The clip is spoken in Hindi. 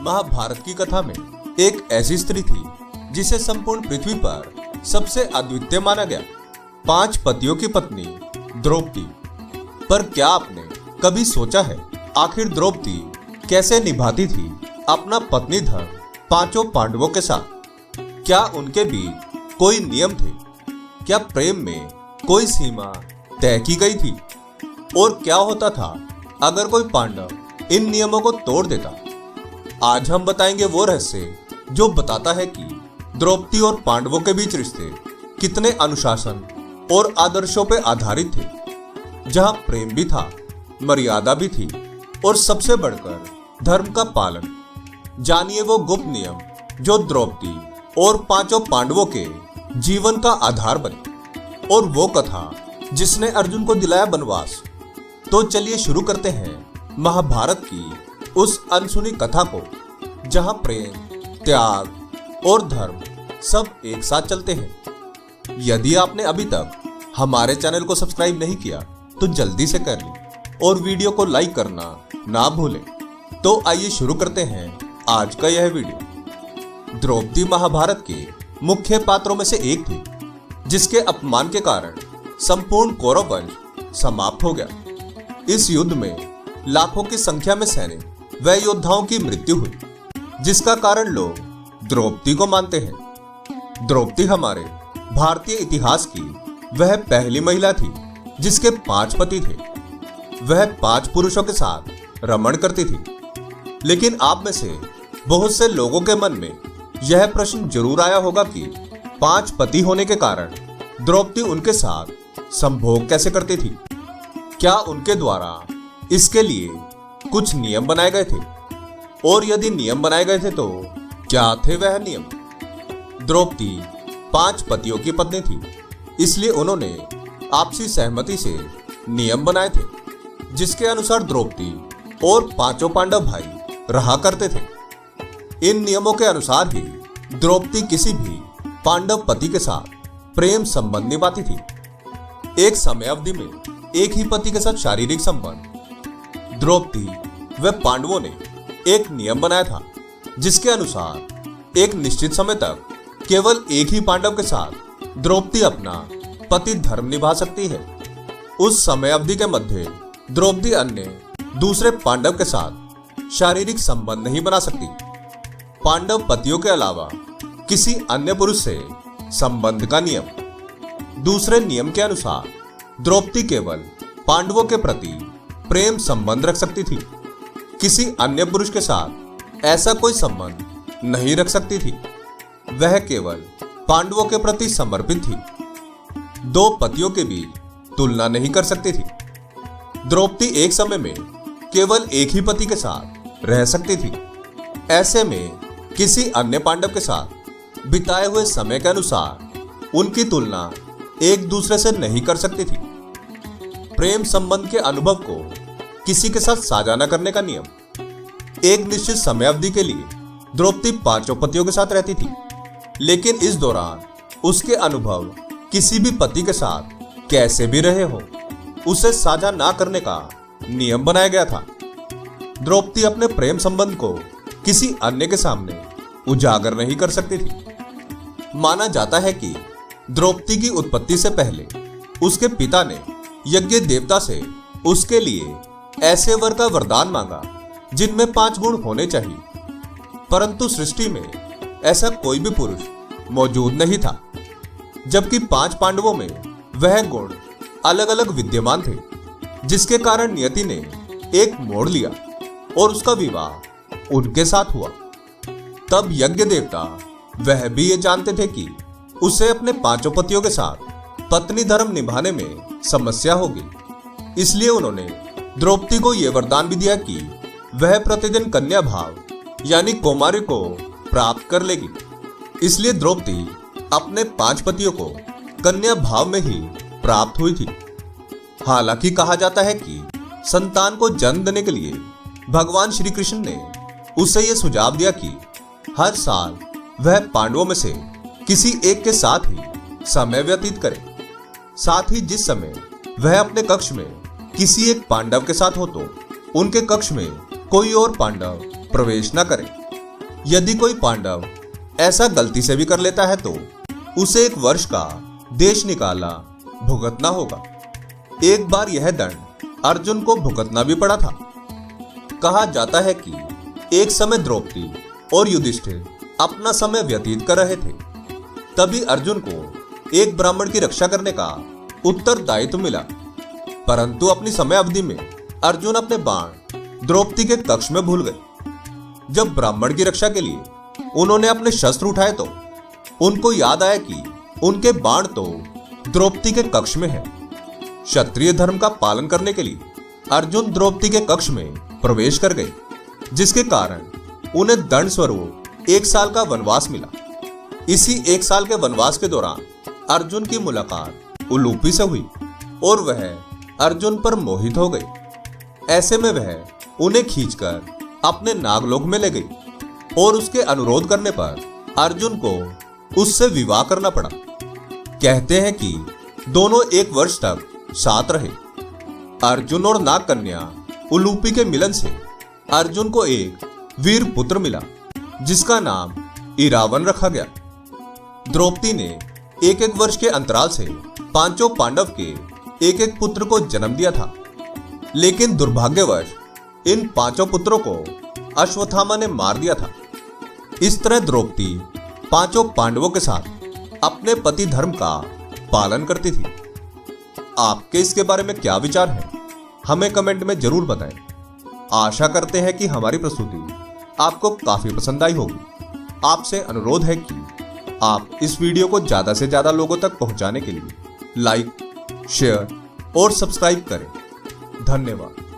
महाभारत की कथा में एक ऐसी स्त्री थी जिसे संपूर्ण पृथ्वी पर सबसे अद्वितीय माना गया। 5 पतियों की पत्नी द्रौपदी। पर क्या आपने कभी सोचा है आखिर द्रौपदी कैसे निभाती थी अपना पत्नी धर्म 5 पांडवों के साथ? क्या उनके बीच कोई नियम थे? क्या प्रेम में कोई सीमा तय की गई थी? और क्या होता था अगर कोई पांडव इन नियमों को तोड़ देता? आज हम बताएंगे वो रहस्य जो बताता है कि द्रौपदी और पांडवों के बीच रिश्ते कितने अनुशासन और आदर्शों पर आधारित थे, जहां प्रेम भी था, मर्यादा भी थी और सबसे बढ़कर धर्म का पालन। जानिए वो गुप्त नियम जो द्रौपदी और 5 पांडवों के जीवन का आधार बने, और वो कथा जिसने अर्जुन को दिलाया वनवास। तो चलिए शुरू करते हैं महाभारत की उस अनसुनी कथा को, जहां प्रेम, त्याग और धर्म सब एक साथ चलते हैं। यदि आपने अभी तक हमारे चैनल को सब्सक्राइब नहीं किया तो जल्दी से कर लें और वीडियो को लाइक करना ना भूलें। तो आइए शुरू करते हैं आज का यह वीडियो। द्रौपदी महाभारत के मुख्य पात्रों में से एक थी, जिसके अपमान के कारण संपूर्ण कौरव वंश समाप्त हो गया। इस युद्ध में लाखों की संख्या में सैनिक व योद्धाओं की मृत्यु हुई, जिसका कारण लोग द्रौपदी को मानते हैं। द्रौपदी हमारे भारतीय इतिहास की वह पहली महिला थी जिसके 5 पति थे। वह 5 पुरुषों के साथ रमण करती थी। लेकिन आप में से बहुत से लोगों के मन में यह प्रश्न जरूर आया होगा कि 5 पति होने के कारण द्रौपदी उनके साथ संभोग कैसे करती थी? क्या उनके द्वारा इसके लिए कुछ नियम बनाए गए थे? और यदि नियम बनाए गए थे तो क्या थे वह नियम? द्रौपदी 5 पतियों की पत्नी थी, इसलिए उन्होंने आपसी सहमति से नियम बनाए थे, जिसके अनुसार द्रौपदी और 5 पांडव भाई रहा करते थे। इन नियमों के अनुसार ही द्रौपदी किसी भी पांडव पति के साथ प्रेम संबंध निभाती थी। एक समय अवधि में एक ही पति के साथ शारीरिक संबंध। द्रौपदी व पांडवों ने एक नियम बनाया था, जिसके अनुसार एक निश्चित समय तक केवल एक ही पांडव के साथ द्रौपदी अपना पति धर्म निभा सकती है। उस समय अवधि के मध्य द्रौपदी अन्य दूसरे पांडव के साथ शारीरिक संबंध नहीं बना सकती। पांडव पतियों के अलावा किसी अन्य पुरुष से संबंध का नियम। दूसरे नियम के अनुसार द्रौपदी केवल पांडवों के प्रति प्रेम संबंध रख सकती थी। किसी अन्य पुरुष के साथ ऐसा कोई संबंध नहीं रख सकती थी। वह केवल पांडवों के प्रति समर्पित थी। 2 पतियों के बीच तुलना नहीं कर सकती थी। द्रौपदी एक समय में केवल एक ही पति के साथ रह सकती थी। ऐसे में किसी अन्य पांडव के साथ बिताए हुए समय के अनुसार उनकी तुलना एक दूसरे से नहीं कर सकती थी। प्रेम संबंध के अनुभव को किसी के साथ साझा न करने का नियम। एक निश्चित समय अवधि के लिए द्रौपदी 5 पतियों के साथ रहती थी, लेकिन इस दौरान उसके अनुभव किसी भी पति के साथ कैसे भी रहे हो, उसे साझा ना करने का नियम बनाया गया था। द्रौपदी अपने प्रेम संबंध को किसी अन्य के सामने उजागर नहीं कर सकती थी। माना जाता है कि द्रौपदी की उत्पत्ति से पहले उसके पिता ने यज्ञ देवता से उसके लिए ऐसे वर का वरदान मांगा जिनमें 5 गुण होने चाहिए, परंतु सृष्टि में ऐसा कोई भी पुरुष मौजूद नहीं था। जबकि 5 पांडवों में वह गुण अलग अलग विद्यमान थे, जिसके कारण नियति ने एक मोड़ लिया और उसका विवाह उनके साथ हुआ। तब यज्ञ देवता वह भी ये जानते थे कि उसे अपने 5 पतियों के साथ पत्नी धर्म निभाने में समस्या होगी, इसलिए उन्होंने द्रौपदी को यह वरदान भी दिया कि वह प्रतिदिन कन्या भाव यानी कौमार्य को प्राप्त कर लेगी। इसलिए द्रौपदी अपने 5 पतियों को कन्या भाव में ही प्राप्त हुई थी। हालांकि कहा जाता है कि संतान को जन्म देने के लिए भगवान श्री कृष्ण ने उसे यह सुझाव दिया कि हर साल वह पांडवों में से किसी एक के साथ ही समय व्यतीत करे। साथ ही जिस समय वह अपने कक्ष में किसी एक पांडव के साथ हो तो उनके कक्ष में कोई और पांडव प्रवेश न करे। यदि कोई पांडव ऐसा गलती से भी कर लेता है तो उसे 1 वर्ष का देश निकाला भुगतना होगा। एक बार यह दंड अर्जुन को भुगतना भी पड़ा था। कहा जाता है कि एक समय द्रौपदी और युधिष्ठिर अपना समय व्यतीत कर रहे थे। तभी अर्जुन को एक ब्राह्मण की रक्षा करने का उत्तरदायित्व मिला, परंतु अपनी समय अवधि में अर्जुन अपने बाण द्रौपदी के कक्ष में भूल गए। जब ब्राह्मण की रक्षा के लिए उन्होंने अपने शस्त्र उठाए तो उनको याद आया कि उनके बाण तो द्रौपदी के कक्ष में है। क्षत्रिय धर्म का पालन करने के लिए अर्जुन द्रौपदी के कक्ष में प्रवेश कर गए, जिसके कारण उन्हें दंड स्वरूप 1 साल का वनवास मिला। इसी 1 साल के वनवास के दौरान अर्जुन की मुलाकात उलूपी से हुई और वह अर्जुन पर मोहित हो गई। ऐसे में वह उन्हें खींचकर अपने नागलोक में ले गई और उसके अनुरोध करने पर अर्जुन को उससे विवाह करना पड़ा। कहते हैं कि दोनों 1 वर्ष तक साथ रहे। अर्जुन और नाग कन्या उलूपी के मिलन से अर्जुन को एक वीर पुत्र मिला, जिसका नाम इरावन रखा गया। द्रौपदी ने 1-1 वर्ष के अंतराल से 5 पांडव के 1-1 पुत्र को जन्म दिया था, लेकिन दुर्भाग्यवश इन 5 पुत्रों को अश्वत्थामा ने मार दिया था। इस तरह द्रौपदी 5 पांडवों के साथ अपने पति धर्म का पालन करती थी। आपके इसके बारे में क्या विचार है, हमें कमेंट में जरूर बताएं। आशा करते हैं कि हमारी प्रस्तुति आपको काफी पसंद आई होगी। आपसे अनुरोध है कि आप इस वीडियो को ज्यादा से ज्यादा लोगों तक पहुंचाने के लिए लाइक, शेयर और सब्सक्राइब करें। धन्यवाद।